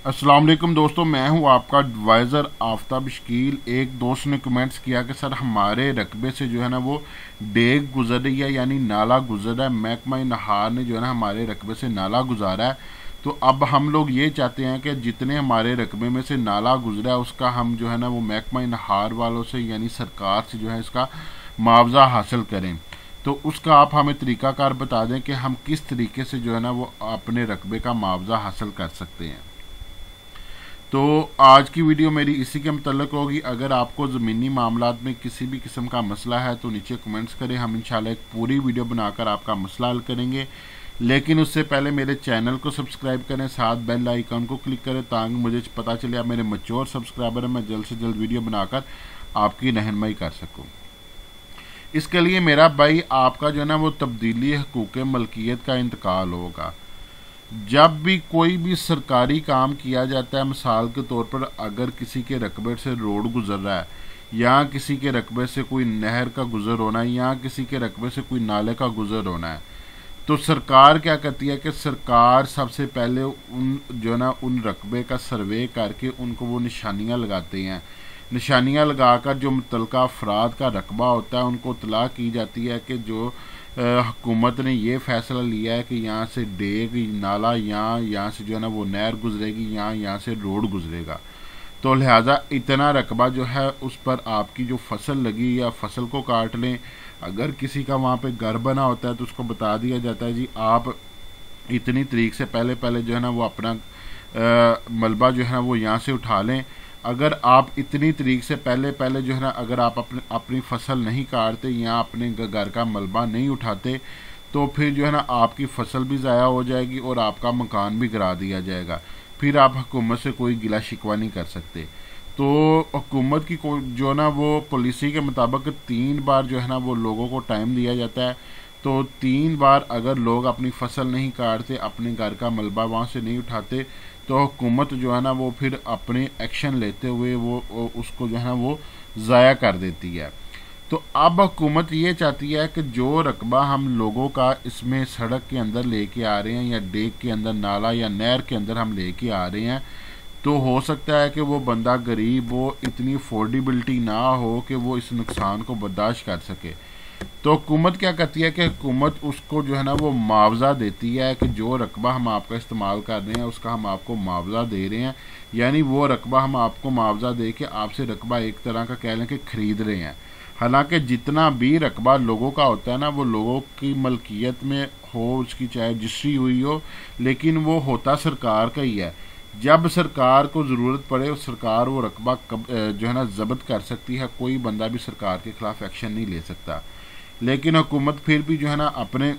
अस्सलाम वालेकुम दोस्तों, मैं हूं आपका एडवाइज़र आफ्ताब शकील। एक दोस्त ने कमेंट्स किया कि सर हमारे रकबे से जो है ना वो डेग गुजर रही है, यानी नाला गुजर रहा है। महकमा नहार ने जो है ना हमारे रकबे से नाला गुजारा है। तो अब हम लोग ये चाहते हैं कि जितने हमारे रकबे में से नाला गुजरा है उसका हम जो है ना वो महकमा नहार वालों से यानी सरकार से जो है इसका मुआवजा हासिल करें। तो उसका आप हमें तरीक़ाकार बता दें कि हम किस तरीके से जो है ना वो अपने रकबे का मुआवजा हासिल कर सकते हैं। तो आज की वीडियो मेरी इसी के मतलब होगी। अगर आपको ज़मीनी मामलात में किसी भी किस्म का मसला है तो नीचे कमेंट्स करें, हम इंशाल्लाह एक पूरी वीडियो बनाकर आपका मसला हल करेंगे। लेकिन उससे पहले मेरे चैनल को सब्सक्राइब करें, साथ बेल आइकन को क्लिक करें ताकि मुझे पता चले आप मेरे मैच्योर सब्सक्राइबर हैं, मैं जल्द से जल्द वीडियो बनाकर आपकी रहनुमाई कर सकूँ। इसके लिए मेरा भाई आपका जो है ना वो तब्दीली हकूक़ मलकियत का इंतकाल होगा। जब भी कोई भी सरकारी काम किया जाता है, मिसाल के तौर पर अगर किसी के रकबे से रोड गुजर रहा है, या किसी के रकबे से कोई नहर का गुजर होना है, या किसी के रकबे से कोई नाले का गुजर होना है, तो सरकार क्या करती है कि सरकार सबसे पहले उन जो है ना उन रकबे का सर्वे करके उनको वो निशानियाँ लगाते हैं। निशानियाँ लगाकर जो मुतलका अफराद का रकबा होता है उनको इत्तला की जाती है कि जो हुकूमत ने ये फ़ैसला लिया है कि यहाँ से डेग नाला यहाँ से जो है ना वो नहर गुजरेगी, यहाँ से रोड गुजरेगा। तो लिहाजा इतना रकबा जो है उस पर आपकी जो फसल लगी या फसल को काट लें। अगर किसी का वहाँ पे घर बना होता है तो उसको बता दिया जाता है जी आप इतनी तरीक से पहले पहले जो है ना वो अपना मलबा जो है ना वो यहाँ से उठा लें। अगर आप इतनी तरीक से पहले पहले जो है ना अगर आप अपनी फसल नहीं काटते या अपने घर का मलबा नहीं उठाते तो फिर जो है ना आपकी फसल भी ज़ाया हो जाएगी और आपका मकान भी गिरा दिया जाएगा। फिर आप हुकूमत से कोई गिला शिकवा नहीं कर सकते। तो हुकूमत की जो है ना वो पॉलिसी के मुताबिक 3 बार जो है ना वो लोगों को टाइम दिया जाता है। तो 3 बार अगर लोग अपनी फसल नहीं काटते, अपने घर का मलबा वहाँ से नहीं उठाते, तो हुकूमत जो है ना वो फिर अपने एक्शन लेते हुए वो उसको जो है ना वो ज़ाया कर देती है। तो अब हुकूमत ये चाहती है कि जो रकबा हम लोगों का इसमें सड़क के अंदर लेके आ रहे हैं या डेग के अंदर नाला या नहर के अंदर हम लेके आ रहे हैं, तो हो सकता है कि वो बंदा गरीब वो इतनी अफोर्डेबिलिटी ना हो कि वो इस नुकसान को बर्दाश्त कर सके। तो हुकूमत क्या करती है कि हुकूमत उसको जो है ना वो मुआवजा देती है कि जो रकबा हम आपका इस्तेमाल कर रहे हैं उसका हम आपको मुआवजा दे रहे हैं। यानी वो रकबा हम आपको मुआवजा दे के आपसे रकबा एक तरह का कह लें कि ख़रीद रहे हैं। हालांकि जितना भी रकबा लोगों का होता है ना वो लोगों की मलकियत में हो, उसकी चाहे रजिस्ट्री हुई हो, लेकिन वो होता सरकार का ही है। जब सरकार को ज़रूरत पड़े सरकार वो रकबा जो है ना ज़ब्त कर सकती है, कोई बंदा भी सरकार के ख़िलाफ़ एक्शन नहीं ले सकता। लेकिन हुकूमत फिर भी जो है ना अपने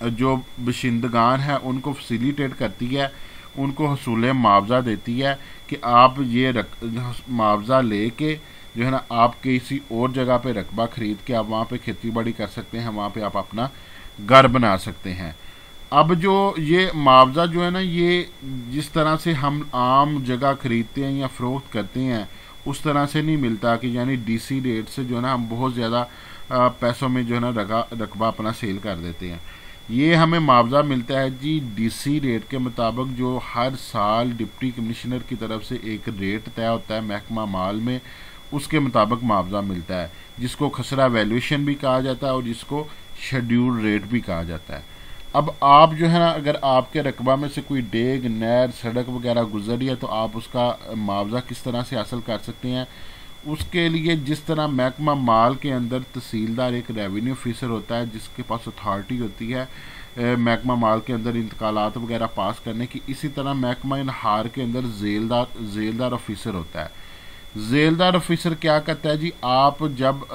जो बशिंदगान हैं उनको फैसिलिटेट करती है, उनको हसूल मुआवजा देती है कि आप ये मुआवजा ले के जो है ना आप किसी और जगह पे रकबा ख़रीद के आप वहाँ पे खेती बाड़ी कर सकते हैं, वहाँ पे आप अपना घर बना सकते हैं। अब जो ये मुआवजा जो है ना ये जिस तरह से हम आम जगह ख़रीदते हैं या फ़रोख्त करते हैं उस तरह से नहीं मिलता कि यानी डीसी रेट से जो है ना हम बहुत ज़्यादा पैसों में जो है ना रकबा अपना सेल कर देते हैं। ये हमें मुआवजा मिलता है जी डीसी रेट के मुताबिक, जो हर साल डिप्टी कमिश्नर की तरफ से एक रेट तय होता है महकमा माल में, उसके मुताबिक मुआवजा मिलता है, जिसको खसरा वैल्यूएशन भी कहा जाता है और जिसको शेड्यूल रेट भी कहा जाता है। अब आप जो है ना अगर आपके रकबा में से कोई डेग नहर सड़क वगैरह गुजर रही है तो आप उसका मुआवजा किस तरह से हासिल कर सकते हैं। उसके लिए जिस तरह महकमा माल के अंदर तहसीलदार एक रेवेन्यू ऑफिसर होता है जिसके पास अथॉरिटी होती है महकमा माल के अंदर इंतकालात वगैरह पास करने की, इसी तरह महकमा नहार के अंदर जेलदार ऑफिसर होता है। जेलदार ऑफिसर क्या करता है जी, आप जब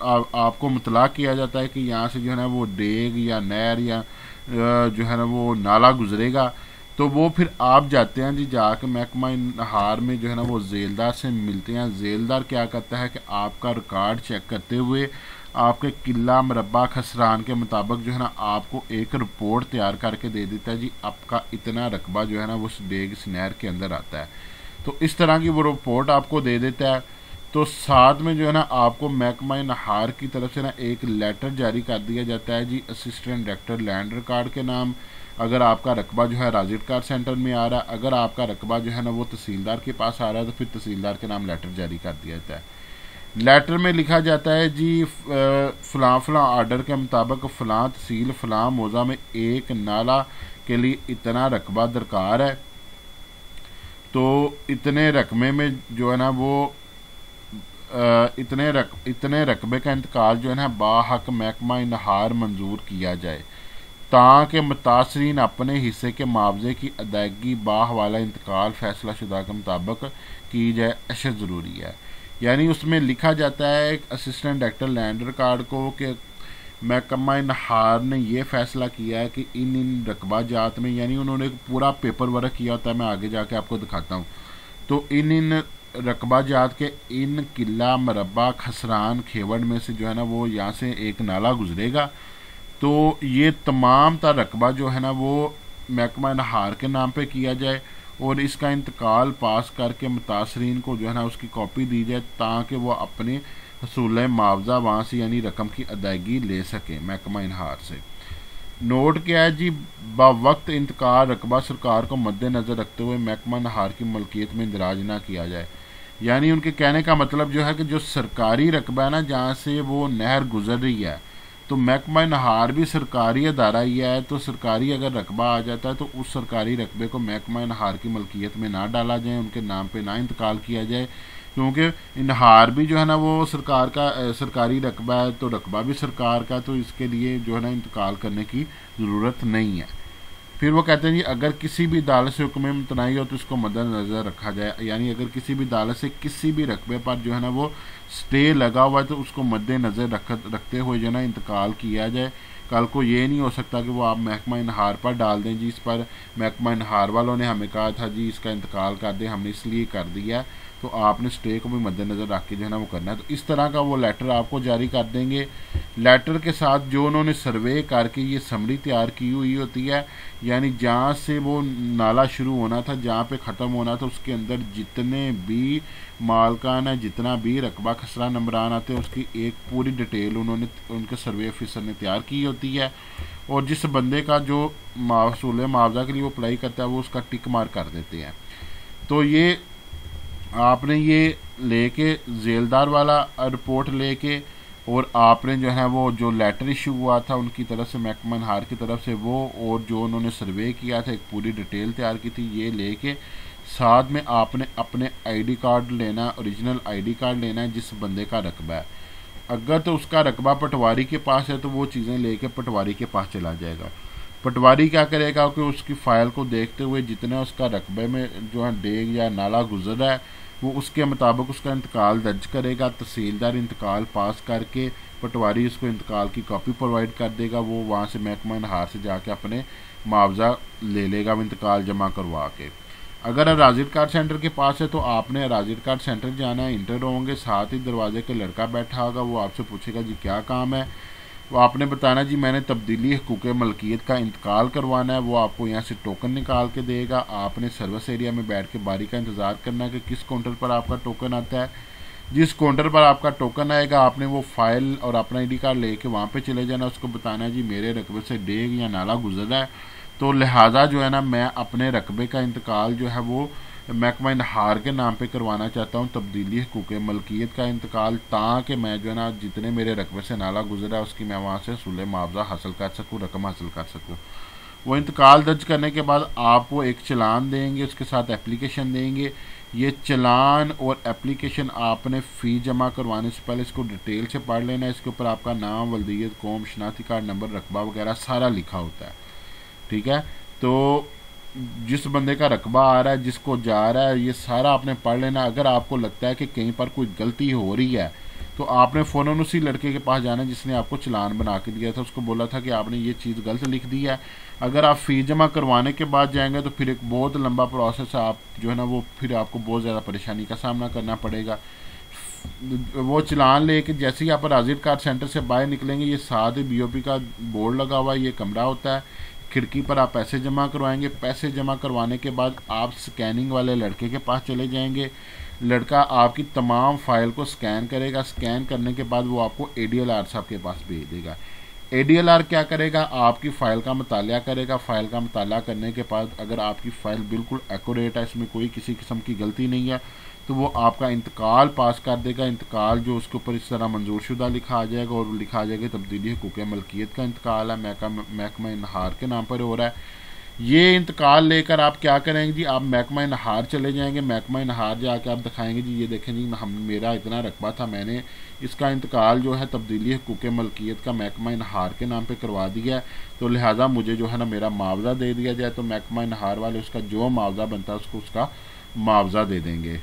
आपको मुतला किया जाता है कि यहाँ से जो है ना वो डेग या नहर या जो है ना वो नाला गुजरेगा, तो वो फिर आप जाते हैं जी जाके महकमा नहार में जो है ना वो जेलदार से मिलते हैं। जेलदार क्या करता है कि आपका रिकॉर्ड चेक करते हुए आपके किला मरबा खसरान के मुताबिक जो है ना आपको एक रिपोर्ट तैयार करके दे देता है जी आपका इतना रकबा जो है ना वो उस डेग इस नहर के अंदर आता है। तो इस तरह की वो रिपोर्ट आपको दे देता है। तो साथ में जो है ना आपको महकमा नहार की तरफ से ना एक लेटर जारी कर दिया जाता है जी असिस्टेंट डायरेक्टर लैंड रिकॉर्ड के नाम। अगर आपका रकबा जो है राजिद कार्ड सेंटर में आ रहा है, अगर आपका रकबा जो है ना वो तहसीलदार के पास आ रहा है तो फिर तहसीलदार के नाम लेटर जारी कर दिया जाता है। लेटर में लिखा जाता है जी फ़लाँ फ़लाँ आर्डर के मुताबिक फ़लाँ तहसील फ़लाँ मौज़ा में एक नाला के लिए इतना रकबा दरकार है, तो इतने रकबे में जो है ना वो इतने रकबे का इंतकाल जो है ना बाहक महकमा इनहार मंजूर किया जाए, ताकि मुतासरीन अपने हिस्से के मुआवजे की अदायगी बाह वाला इंतकाल फैसला शुदा के मुताबिक की जाए अशद ज़रूरी है। यानी उसमें लिखा जाता है असिस्टेंट डायरेक्टर लैंड रिकॉर्ड को कि महकमा इनहार ने यह फ़ैसला किया है कि इन रकबा जात में, यानी उन्होंने पूरा पेपर वर्क किया होता है, मैं आगे जाके आपको दिखाता हूँ। तो इन रकबा जात के इन किला मरबा खसरान खेवड़ में से जो है ना वो यहाँ से एक नाला गुजरेगा, तो ये तमाम ता रकबा जो है ना वो महकमा इनहार के नाम पे किया जाए और इसका इंतकाल पास करके मुतासरीन को जो है ना उसकी कॉपी दी जाए, ताकि वो अपने हसूल मुआवजा वहाँ से यानी रकम की अदायगी ले सकें महकमा इनहार से। नोट क्या है जी, बावक्त इंतकाल रकबा सरकार को मद्देनज़र रखते हुए महकमा इनहार की मलकियत में इंदराज ना किया जाए। यानी उनके कहने का मतलब जो है कि जो सरकारी रकबा है ना जहाँ से वो नहर गुजर रही है, तो महकमा इनहार भी सरकारी अदारा ही है, तो सरकारी अगर रकबा आ जाता है तो उस सरकारी रकबे को महकमा इनहार की मलकियत में ना डाला जाए, उनके नाम पे ना इंतकाल किया जाए, क्योंकि इनहार भी जो है ना वो सरकार का सरकारी रकबा है, तो रकबा भी सरकार का, तो इसके लिए जो है ना इंतकाल करने की ज़रूरत नहीं है। फिर वो कहते हैं जी अगर किसी भी अदालत से हुक्म मुतनाई हो तो इसको मद्देनज़र रखा जाए, यानी अगर किसी भी अदालत से किसी भी रकबे पर जो है ना वो स्टे लगा हुआ है तो उसको मद्देनज़र रखते हुए जो है ना इंतकाल किया जाए। कल को ये नहीं हो सकता कि वो आप महकमा इनहार पर डाल दें जी इस पर महकमा इनहार वालों ने हमें कहा था जी इसका इंतकाल कर दें, हमने इसलिए कर दिया, तो आपने स्टे को भी मद्देनज़र रख के जो है ना वो करना है। तो इस तरह का वो लेटर आपको जारी कर देंगे। लेटर के साथ जो उन्होंने सर्वे करके ये समरी तैयार की हुई होती है, यानी जहाँ से वो नाला शुरू होना था जहाँ पे ख़त्म होना था उसके अंदर जितने भी मालकान है, जितना भी रकबा खसरा नंबरान आते हैं, उसकी एक पूरी डिटेल उन्होंने उनके सर्वे ऑफिसर ने तैयार की होती है। और जिस बंदे का जो महसूल मुआवजा के लिए वो अप्लाई करता है वो उसका टिक मार कर देते हैं। तो ये आपने ये लेके जेलदार वाला रिपोर्ट लेके और आपने जो है वो जो लेटर इशू हुआ था उनकी तरफ से महकमा इनहार की तरफ से वो, और जो उन्होंने सर्वे किया था एक पूरी डिटेल तैयार की थी, ये लेके साथ में आपने अपने आईडी कार्ड लेना, ओरिजिनल आईडी कार्ड लेना है जिस बंदे का रकबा है। अगर तो उसका रकबा पटवारी के पास है तो वो चीज़ें लेके पटवारी के पास चला जाएगा। पटवारी क्या करेगा कि उसकी फ़ाइल को देखते हुए जितना उसका रकबे में जो है डेग या नाला गुजर रहा है वो उसके मुताबिक उसका इंतकाल दर्ज करेगा। तहसीलदार इंतकाल पास करके पटवारी उसको इंतकाल की कॉपी प्रोवाइड कर देगा, वो वहाँ से महकमा इनहार से जाके अपने मुआवजा ले लेगा इंतकाल जमा करवा के। अगर राजिद कार्ड सेंटर के पास है तो आपने राजिद कार्ड सेंटर जाना है, इंटर होंगे, साथ ही दरवाजे के लड़का बैठा होगा, वो आपसे पूछेगा जी क्या काम है, वो आपने बताना जी मैंने तब्दीली हुकूक मलकियत का इंतकाल करवाना है। वो आपको यहाँ से टोकन निकाल के देगा। आपने सर्विस एरिया में बैठ के बारी का इंतज़ार करना है कि किस काउंटर पर आपका टोकन आता है। जिस काउंटर पर आपका टोकन आएगा आपने वो फाइल और अपना आईडी कार्ड लेके वहाँ पे चले जाना, उसको बताना है जी मेरे रकबे से डेग या नाला गुजर रहा है, तो लिहाजा जो है ना मैं अपने रकबे का इंतकाल जो है वो महकमा इनहार के नाम पे करवाना चाहता हूँ, तब्दीली हुकूक मलकियत का इंतकाल, ताकि मैं जो है ना जितने मेरे रकबे से नाला गुजरा है उसकी मैं वहाँ से हसूल मुआवजा हासिल कर सकूँ, रकम हासिल कर सकूँ। वो इंतकाल दर्ज करने के बाद आप वो एक चलान देंगे, उसके साथ एप्लीकेशन देंगे। ये चलान और एप्लीकेशन आपने फ़ी जमा करवाने से पहले इसको डिटेल से पढ़ लेना है। इसके ऊपर आपका नाम, वल्दियत, कौम, शनाख्ती कार्ड नंबर, रकबा वगैरह सारा लिखा होता है, ठीक है। तो जिस बंदे का रकबा आ रहा है, जिसको जा रहा है, ये सारा आपने पढ़ लेना। अगर आपको लगता है कि कहीं पर कोई गलती हो रही है तो आपने फ़ौरन उसी लड़के के पास जाना जिसने आपको चलान बना के दिया था, उसको बोला था कि आपने ये चीज़ गलत लिख दी है। अगर आप फ़ी जमा करवाने के बाद जाएंगे तो फिर एक बहुत लंबा प्रोसेस है, आप जो है ना वो फिर आपको बहुत ज़्यादा परेशानी का सामना करना पड़ेगा। वो चलान लेके जैसे ही आप राजिद कार्ड सेंटर से बाहर निकलेंगे, ये साथ ही BOP का बोर्ड लगा हुआ है, ये कमरा होता है, खिड़की पर आप पैसे जमा करवाएंगे। पैसे जमा करवाने के बाद आप स्कैनिंग वाले लड़के के पास चले जाएंगे। लड़का आपकी तमाम फाइल को स्कैन करेगा। स्कैन करने के बाद वो आपको ADLR साहब के पास भेज देगा। ADLR क्या करेगा, आपकी फ़ाइल का मुताला करेगा। फ़ाइल का मुताला करने के बाद अगर आपकी फ़ाइल बिल्कुल एक्यूरेट है, इसमें कोई किसी किस्म की गलती नहीं है, तो वो आपका इंतकाल पास कर देगा। इंतकाल जो उसके ऊपर इस तरह मंजूरशुदा लिखा आ जाएगा और लिखा आ जाएगा तब्दीली हुकूक मलकियत का इंतकाल है, महकमा नहार के नाम पर हो रहा है। ये इंतकाल लेकर आप क्या करेंगे जी, आप महकमा नहार चले जाएंगे। महकमा नहार जाके आप दिखाएंगे जी, ये देखें जी, हम मेरा इतना रकबा था, मैंने इसका इंतकाल जो है तब्दीली हुकूक मलकियत का महकमा नहार के नाम पे करवा दिया है, तो लिहाजा मुझे जो है ना मेरा मुआवजा दे दिया जाए। तो महकमा नहार वाले उसका जो मुआवजा बनता है उसको उसका मुआवजा दे देंगे।